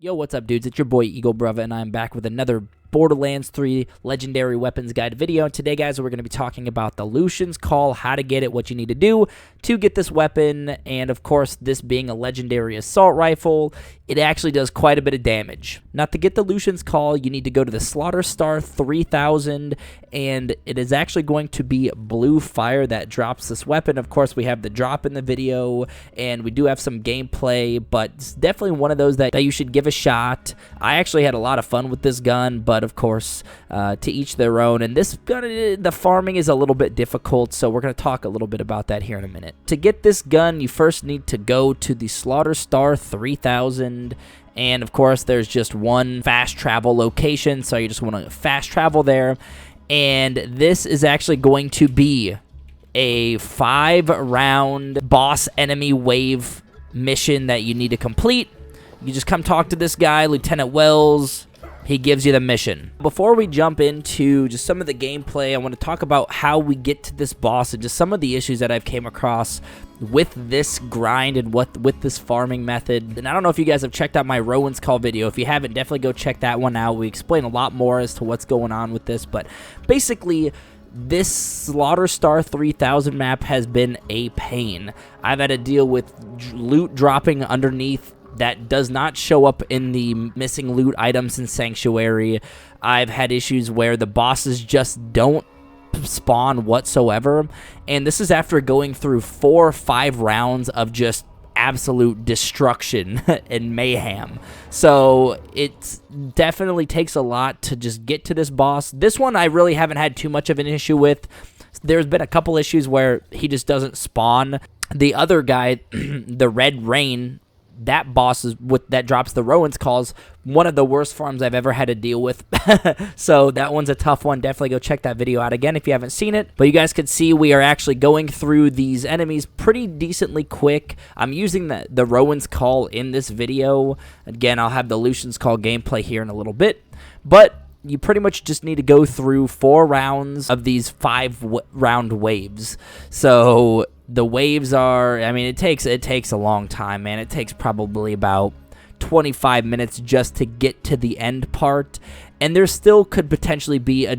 Yo, what's up, dudes? It's your boy Eagle Brava, and I'm back with another Borderlands 3 Legendary Weapons Guide video. And today, guys, we're going to be talking about the Lucian's Call, how to get it, what you need to do to get this weapon, and of course, this being a legendary assault rifle, it actually does quite a bit of damage. Now, to get the Lucian's Call, you need to go to the Slaughter Star 3000, and it is actually going to be blue fire that drops this weapon. Of course, we have the drop in the video, and we do have some gameplay, but it's definitely one of those that you should give a shot. I actually had a lot of fun with this gun, but of course, to each their own. And this gun, the farming is a little bit difficult, so we're going to talk a little bit about that here in a minute. To get this gun, you first need to go to the Slaughter Star 3000, and of course, there's just one fast travel location, so you just want to fast travel there. And this is actually going to be a 5-round boss enemy wave mission that you need to complete. You just come talk to this guy, Lieutenant Wells. He gives you the mission. Before we jump into just some of the gameplay, I want to talk about how we get to this boss and just some of the issues that I've came across with this grind and with this farming method. And I don't know if you guys have checked out my Rowan's Call video. If you haven't, definitely go check that one out. We explain a lot more as to what's going on with this, but basically, this Slaughter Star 3000 map has been a pain. I've had to deal with loot dropping underneath that does not show up in the missing loot items in Sanctuary. I've had issues where the bosses just don't spawn whatsoever, and this is after going through 4 or 5 rounds of just absolute destruction and mayhem. So it definitely takes a lot to just get to this boss. This one I really haven't had too much of an issue with. There's been a couple issues where he just doesn't spawn. The other guy, the Red Rain, that boss is that drops the Rowan's Calls, one of the worst farms I've ever had to deal with. So that one's a tough one. Definitely go check that video out again if you haven't seen it. But you guys can see we are actually going through these enemies pretty decently quick. I'm using the Rowan's Call in this video. Again, I'll have the Lucian's Call gameplay here in a little bit. But you pretty much just need to go through 4 rounds of these 5-round waves. So the waves are, I mean, it takes a long time, man. It takes probably about 25 minutes just to get to the end part, and there still could potentially be a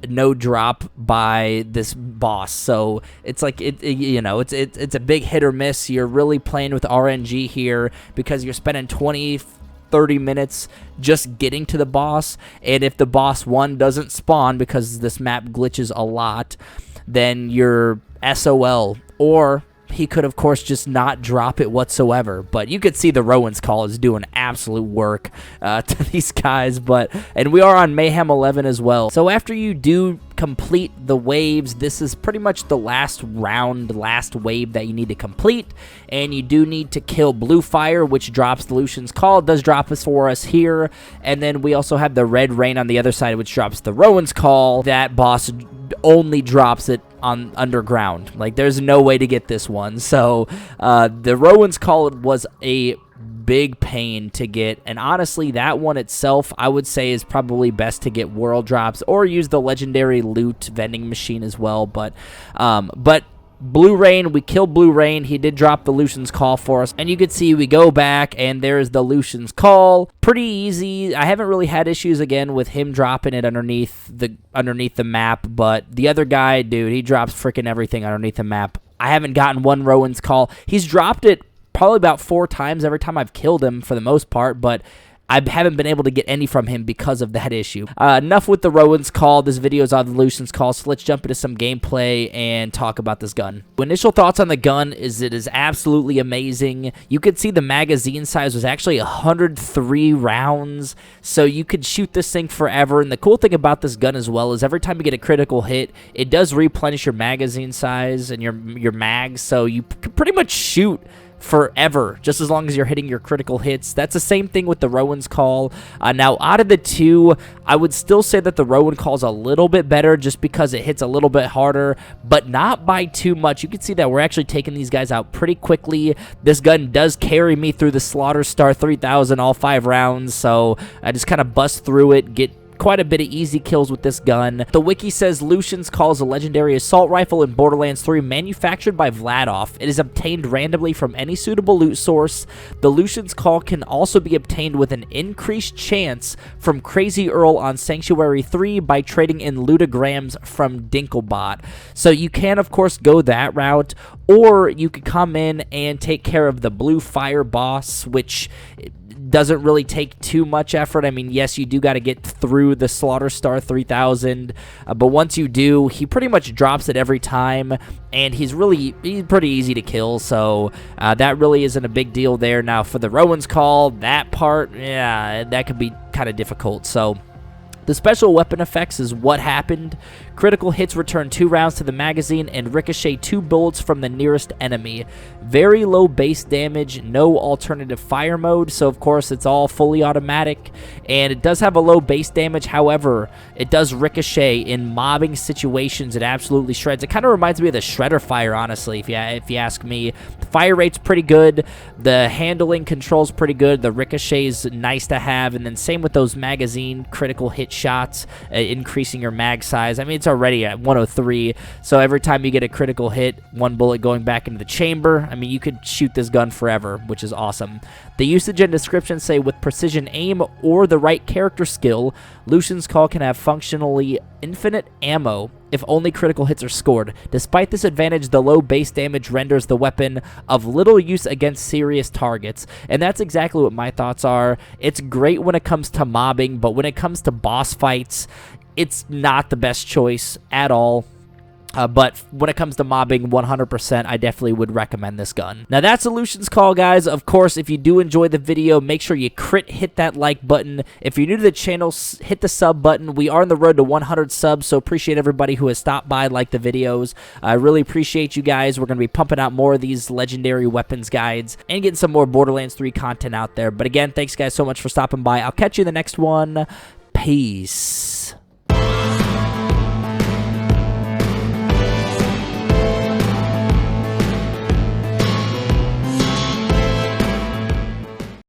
no drop by this boss. So it's like it's a big hit or miss. You're really playing with RNG here because you're spending 20-30 minutes just getting to the boss, and if the boss 1 doesn't spawn because this map glitches a lot, then you're SOL. Or he could, of course, just not drop it whatsoever. But you could see the Rowan's Call is doing absolute work to these guys. And we are on Mayhem 11 as well. So after you do complete the waves, this is pretty much the last round, last wave that you need to complete. And you do need to kill Blue Fire, which drops the Lucian's Call. It does drop us for us here. And then we also have the Red Rain on the other side, which drops the Rowan's Call. That boss only drops it on underground. Like, there's no way to get this one. So the Rowan's Call was a big pain to get, and honestly, that one itself I would say is probably best to get world drops or use the legendary loot vending machine as well. But Blue Rain, we killed Blue Rain. He did drop the Lucian's Call for us, and you can see we go back and there's the Lucian's Call. Pretty easy. I haven't really had issues again with him dropping it underneath the map, but the other guy, dude, he drops freaking everything underneath the map. I haven't gotten one Rowan's Call. He's dropped it probably about 4 times every time I've killed him for the most part, but I haven't been able to get any from him because of that issue. Enough with the Rowan's Call. This video is on the Lucian's Call, so let's jump into some gameplay and talk about this gun. Initial thoughts on the gun is it is absolutely amazing. You could see the magazine size was actually 103 rounds, so you could shoot this thing forever. And the cool thing about this gun as well is every time you get a critical hit, it does replenish your magazine size and your mags, so you can pretty much shoot forever, just as long as you're hitting your critical hits. That's the same thing with the Rowan's Call. Now, out of the two, I would still say that the Rowan Call is a little bit better just because it hits a little bit harder, but not by too much. You can see that we're actually taking these guys out pretty quickly. This gun does carry me through the Slaughter Star 3000 all 5 rounds, so I just kind of bust through it, get quite a bit of easy kills with this gun. The wiki says Lucian's Call is a legendary assault rifle in Borderlands 3 manufactured by Vladoff. It is obtained randomly from any suitable loot source. The Lucian's Call can also be obtained with an increased chance from Crazy Earl on Sanctuary 3 by trading in lootograms from Dinklebot. So you can, of course, go that route, or you could come in and take care of the Blue Fire boss, which doesn't really take too much effort. I mean, yes, you do got to get through the Slaughter Star 3000, but once you do, he pretty much drops it every time, and he's pretty easy to kill, so that really isn't a big deal there. Now, for the Rowan's Call, that part, yeah, that could be kind of difficult, so the special weapon effects is what happened. Critical hits return 2 rounds to the magazine and ricochet 2 bullets from the nearest enemy. Very low base damage, no alternative fire mode, so of course it's all fully automatic, and it does have a low base damage. However, it does ricochet in mobbing situations. It absolutely shreds. It kind of reminds me of the Shredder Fire, honestly, if you ask me. The fire rate's pretty good. The handling control's pretty good. The ricochet's nice to have, and then same with those magazine critical hit shots, increasing your mag size. I mean, it's already at 103, so every time you get a critical hit, 1 bullet going back into the chamber, I mean, you could shoot this gun forever, which is awesome. The usage and description say with precision aim or the right character skill, Lucian's Call can have functionally infinite ammo if only critical hits are scored. Despite this advantage, the low base damage renders the weapon of little use against serious targets, and that's exactly what my thoughts are. It's great when it comes to mobbing, but when it comes to boss fights, it's not the best choice at all. But when it comes to mobbing, 100%, I definitely would recommend this gun. Now, that's Lucian's Call, guys. Of course, if you do enjoy the video, make sure you hit that like button. If you're new to the channel, hit the sub button. We are on the road to 100 subs, so appreciate everybody who has stopped by, liked the videos. I really appreciate you guys. We're going to be pumping out more of these legendary weapons guides and getting some more Borderlands 3 content out there. But again, thanks, guys, so much for stopping by. I'll catch you in the next one. Peace.